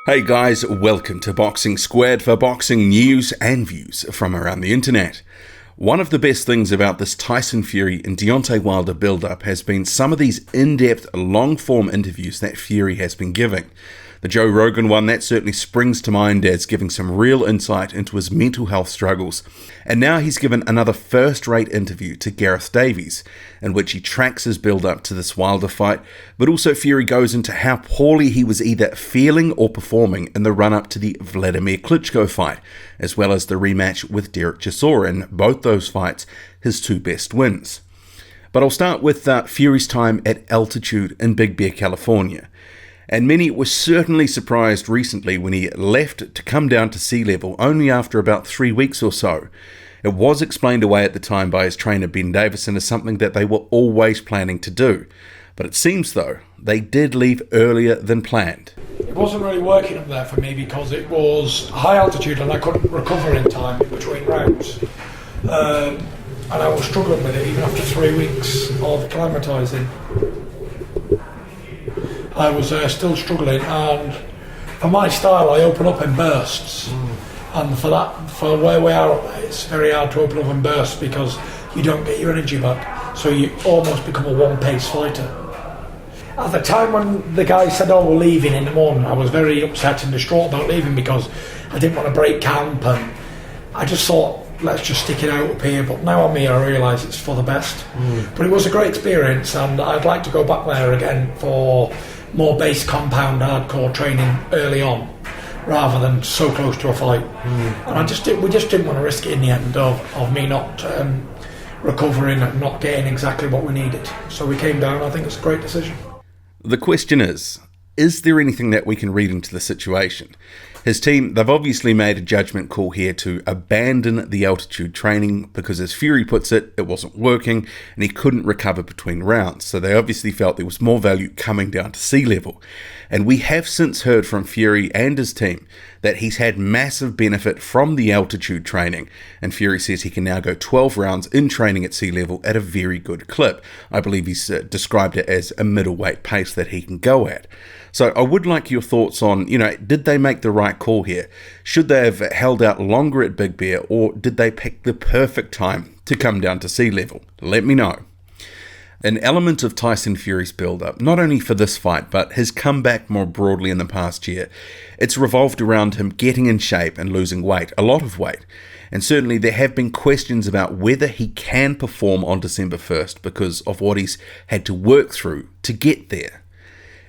Hey guys, welcome to Boxing Squared for boxing news and views from around the internet. One of the best things about this Tyson Fury and Deontay Wilder build-up has been some of these in-depth, long-form interviews that Fury has been giving. The Joe Rogan one, that certainly springs to mind as giving some real insight into his mental health struggles. And now he's given another first-rate interview to Gareth Davies, in which he tracks his build-up to this Wilder fight, but also Fury goes into how poorly he was either feeling or performing in the run-up to the Wladimir Klitschko fight, as well as the rematch with Derek Chisora, in both those fights, his two best wins. But I'll start with Fury's time at altitude in Big Bear, California. And many were certainly surprised recently when he left to come down to sea level only after about 3 weeks or so. It was explained away at the time by his trainer Ben Davison as something that they were always planning to do. But it seems, though, they did leave earlier than planned. It wasn't really working up there for me because it was high altitude and I couldn't recover in time between rounds. And I was struggling with it even after 3 weeks of acclimatising. I was still struggling, and for my style I open up in bursts, and for where we are up there, it's very hard to open up in bursts because you don't get your energy back, so you almost become a one-pace fighter. At the time when the guy said, we're leaving in the morning, I was very upset and distraught about leaving because I didn't want to break camp, and I just thought, let's just stick it out up here. But now I'm here, I realise it's for the best. But it was a great experience, and I'd like to go back there again for more base compound hardcore training early on rather than so close to a fight. And we just didn't want to risk it in the end of me not recovering and not getting exactly what we needed. So we came down. I think it's a great decision. The question is there anything that we can read into the situation? His team, they've obviously made a judgment call here to abandon the altitude training because, as Fury puts it, it wasn't working and he couldn't recover between rounds. So they obviously felt there was more value coming down to sea level. And we have since heard from Fury and his team that he's had massive benefit from the altitude training. And Fury says he can now go 12 rounds in training at sea level at a very good clip. I believe he's described it as a middleweight pace that he can go at. So I would like your thoughts on, did they make the right call here? Should they have held out longer at Big Bear, or did they pick the perfect time to come down to sea level? Let me know. An element of Tyson Fury's build-up, not only for this fight, but his comeback more broadly in the past year, it's revolved around him getting in shape and losing weight, a lot of weight. And certainly there have been questions about whether he can perform on December 1st because of what he's had to work through to get there.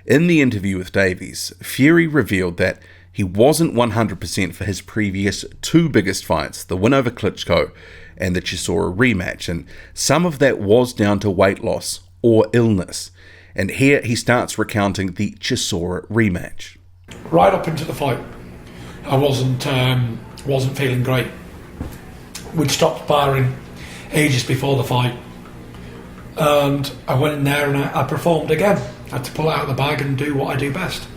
In the interview with Davies, Fury revealed that he wasn't 100% for his previous two biggest fights, the win over Klitschko and the Chisora rematch, and some of that was down to weight loss or illness. And here he starts recounting the Chisora rematch. Right up into the fight, I wasn't feeling great. We'd stopped sparring ages before the fight, and I went in there and I performed again. I had to pull out of the bag and do what I do best.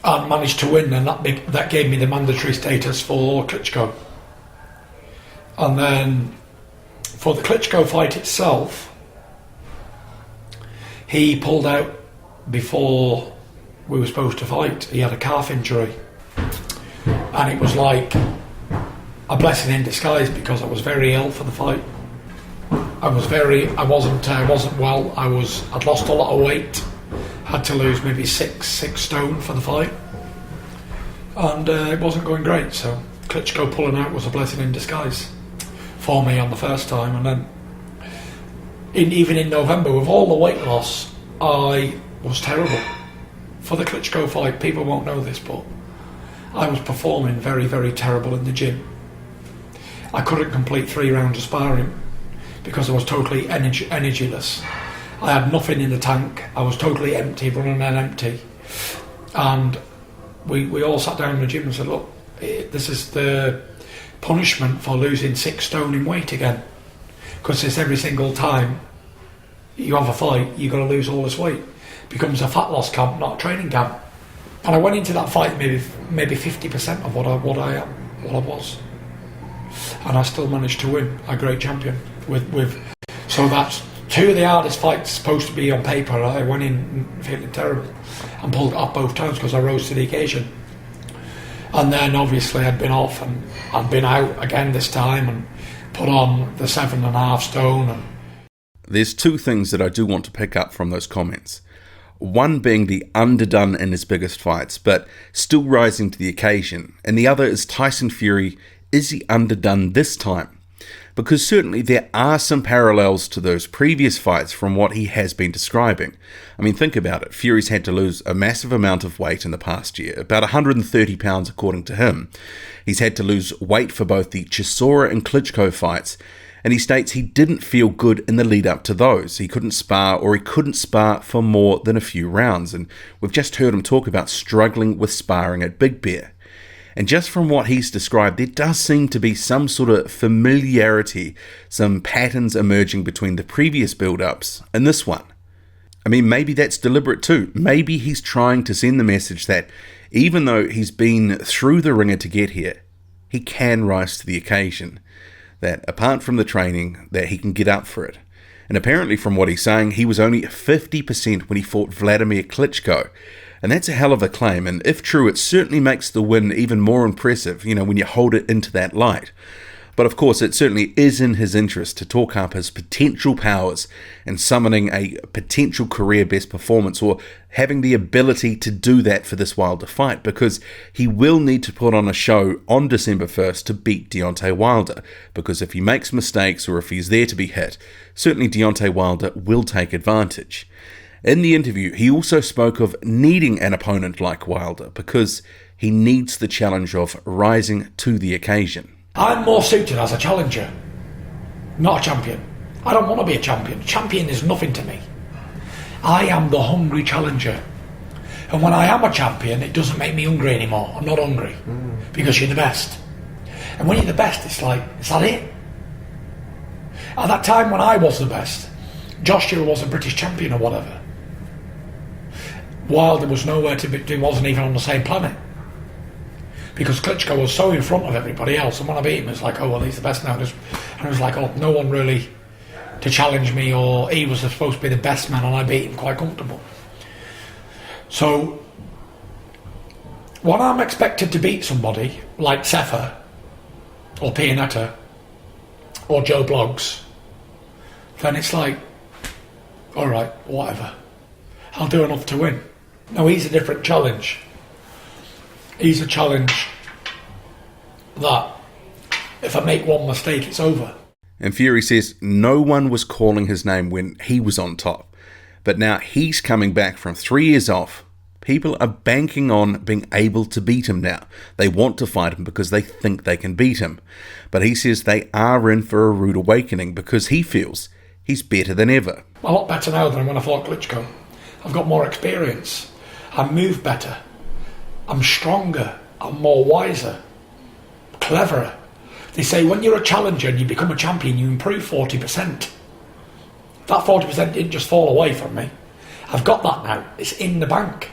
And managed to win, and that gave me the mandatory status for Klitschko. And then for the Klitschko fight itself, he pulled out before we were supposed to fight. He had a calf injury, and it was like a blessing in disguise because I was very ill for the fight. I wasn't well. I'd lost a lot of weight. Had to lose maybe six stone for the fight, and it wasn't going great. So Klitschko pulling out was a blessing in disguise for me on the first time. And then even in November, with all the weight loss, I was terrible for the Klitschko fight. People won't know this, but I was performing very, very terrible in the gym. I couldn't complete 3 rounds of sparring because I was totally energyless. I had nothing in the tank. I was totally empty, running on empty. And we all sat down in the gym and said, look, this is the punishment for losing 6 stone in weight again. Because it's every single time you have a fight, you've got to lose all this weight. It becomes a fat loss camp, not a training camp. And I went into that fight maybe 50% of what I was. And I still managed to win, a great champion. So that's 2 of the hardest fights supposed to be on paper. I went in feeling terrible and pulled it off both times because I rose to the occasion. And then obviously I'd been off and I'd been out again this time and put on the 7.5 stone. And there's two things that I do want to pick up from those comments. One being the underdone in his biggest fights, but still rising to the occasion. And the other is Tyson Fury. Is he underdone this time? Because certainly there are some parallels to those previous fights from what he has been describing. I mean, think about it. Fury's had to lose a massive amount of weight in the past year, about 130 pounds according to him. He's had to lose weight for both the Chisora and Klitschko fights, and he states he didn't feel good in the lead up to those. He couldn't spar, or he couldn't spar for more than a few rounds, and we've just heard him talk about struggling with sparring at Big Bear. And just from what he's described, there does seem to be some sort of familiarity, some patterns emerging between the previous build-ups and this one. I mean, maybe that's deliberate too. Maybe he's trying to send the message that even though he's been through the ringer to get here, he can rise to the occasion. That apart from the training, that he can get up for it. And apparently from what he's saying, he was only 50% when he fought Wladimir Klitschko. And that's a hell of a claim, and if true, it certainly makes the win even more impressive, when you hold it into that light. But of course, it certainly is in his interest to talk up his potential powers and summoning a potential career best performance, or having the ability to do that for this Wilder fight, because he will need to put on a show on December 1st to beat Deontay Wilder, because if he makes mistakes or if he's there to be hit, certainly Deontay Wilder will take advantage. In the interview, he also spoke of needing an opponent like Wilder because he needs the challenge of rising to the occasion. I'm more suited as a challenger, not a champion. I don't want to be a champion. Champion is nothing to me. I am the hungry challenger. And when I am a champion, it doesn't make me hungry anymore. I'm not hungry because you're the best. And when you're the best, it's like, is that it? At that time when I was the best, Joshua was a British champion or whatever. Wilder was nowhere to be, he wasn't even on the same planet. Because Klitschko was so in front of everybody else, and when I beat him, it's like, oh, well, he's the best now. And it was like, oh, no one really to challenge me, or he was supposed to be the best man, and I beat him quite comfortable. So, when I'm expected to beat somebody, like Sefer, or Pianetta, or Joe Bloggs, then it's like, all right, whatever. I'll do enough to win. No, he's a different challenge. He's a challenge that if I make one mistake, it's over. And Fury says no one was calling his name when he was on top. But now he's coming back from 3 years off. People are banking on being able to beat him now. They want to fight him because they think they can beat him. But he says they are in for a rude awakening because he feels he's better than ever. A lot better now than when I fought Klitschko. I've got more experience. I move better. I'm stronger. I'm more wiser. Cleverer. They say when you're a challenger and you become a champion, you improve 40%. That 40% didn't just fall away from me. I've got that now. It's in the bank.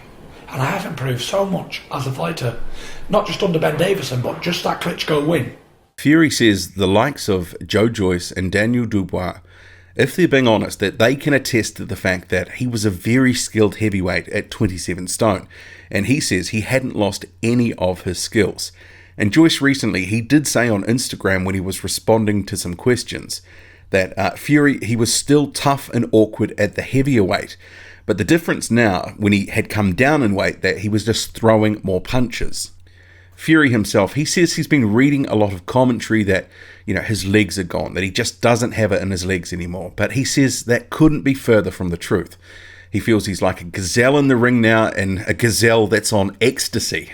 And I have improved so much as a fighter. Not just under Ben Davison, but just that Klitschko win. Fury says the likes of Joe Joyce and Daniel Dubois, if they're being honest, that they can attest to the fact that he was a very skilled heavyweight at 27 stone, and he says he hadn't lost any of his skills. And Joyce recently, he did say on Instagram when he was responding to some questions that Fury, he was still tough and awkward at the heavier weight, but the difference now, when he had come down in weight, that he was just throwing more punches. Fury himself, he says he's been reading a lot of commentary that, his legs are gone, that he just doesn't have it in his legs anymore. But he says that couldn't be further from the truth. He feels he's like a gazelle in the ring now, and a gazelle that's on ecstasy.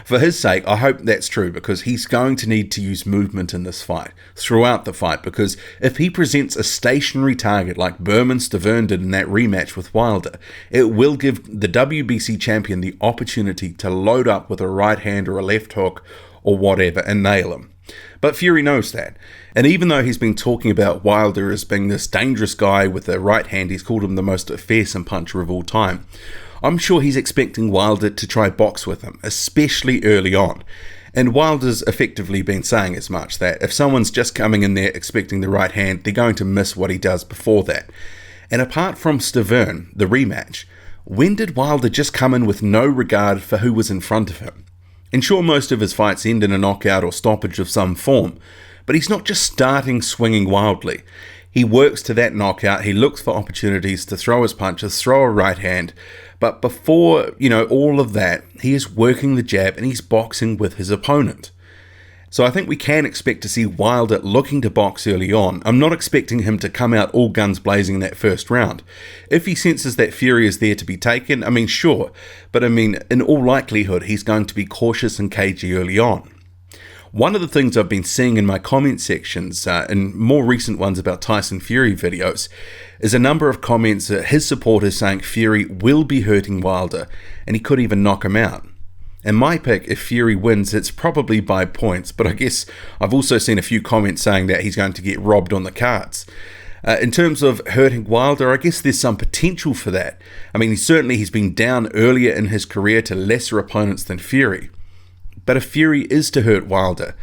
For his sake, I hope that's true, because he's going to need to use movement in this fight, throughout the fight, because if he presents a stationary target like Berman Stavern did in that rematch with Wilder, it will give the WBC champion the opportunity to load up with a right hand or a left hook or whatever and nail him. But Fury knows that. And even though he's been talking about Wilder as being this dangerous guy with a right hand, he's called him the most fearsome puncher of all time, I'm sure he's expecting Wilder to try box with him, especially early on. And Wilder's effectively been saying as much, that if someone's just coming in there expecting the right hand, they're going to miss what he does before that. And apart from Stavern, the rematch, when did Wilder just come in with no regard for who was in front of him? And sure, most of his fights end in a knockout or stoppage of some form, but he's not just starting swinging wildly. He works to that knockout, he looks for opportunities to throw his punches, throw a right hand, but before, all of that, he is working the jab and he's boxing with his opponent. So I think we can expect to see Wilder looking to box early on. I'm not expecting him to come out all guns blazing in that first round. If he senses that Fury is there to be taken, sure, but in all likelihood, he's going to be cautious and cagey early on. One of the things I've been seeing in my comment sections, in more recent ones about Tyson Fury videos, is a number of comments his supporters saying Fury will be hurting Wilder, and he could even knock him out. And my pick, if Fury wins, it's probably by points, but I guess I've also seen a few comments saying that he's going to get robbed on the cards. In terms of hurting Wilder, I guess there's some potential for that. He's been down earlier in his career to lesser opponents than Fury. But if Fury is to hurt Wilder,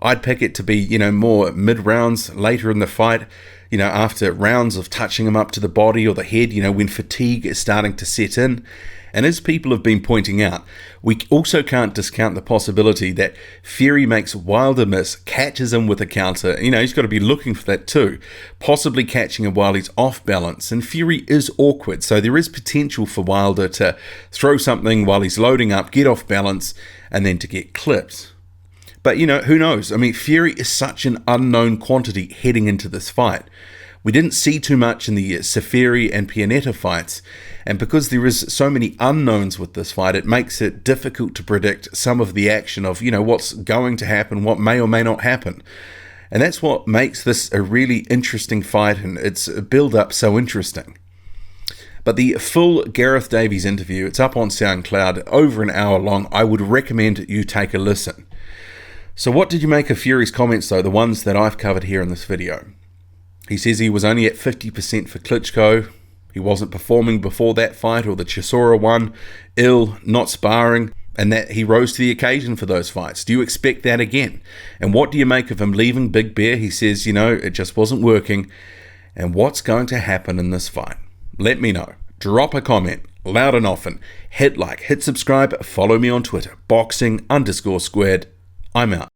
I'd pick it to be, more mid-rounds, later in the fight, after rounds of touching him up to the body or the head, when fatigue is starting to set in. And as people have been pointing out, we also can't discount the possibility that Fury makes Wilder miss, catches him with a counter. He's got to be looking for that too, possibly catching him while he's off balance. And Fury is awkward, so there is potential for Wilder to throw something while he's loading up, get off balance, and then to get clipped. But, who knows? Fury is such an unknown quantity heading into this fight. We didn't see too much in the Safiri and Pianeta fights, and because there is so many unknowns with this fight, it makes it difficult to predict some of the action of, what's going to happen, what may or may not happen. And that's what makes this a really interesting fight, and its build-up so interesting. But the full Gareth Davies interview, it's up on SoundCloud, over an hour long. I would recommend you take a listen. So what did you make of Fury's comments, though, the ones that I've covered here in this video? He says he was only at 50% for Klitschko. He wasn't performing before that fight or the Chisora one, ill, not sparring, and that he rose to the occasion for those fights. Do you expect that again? And what do you make of him leaving Big Bear? He says, it just wasn't working. And what's going to happen in this fight? Let me know. Drop a comment, loud and often. Hit like, hit subscribe, follow me on Twitter, boxing_squared. I'm out.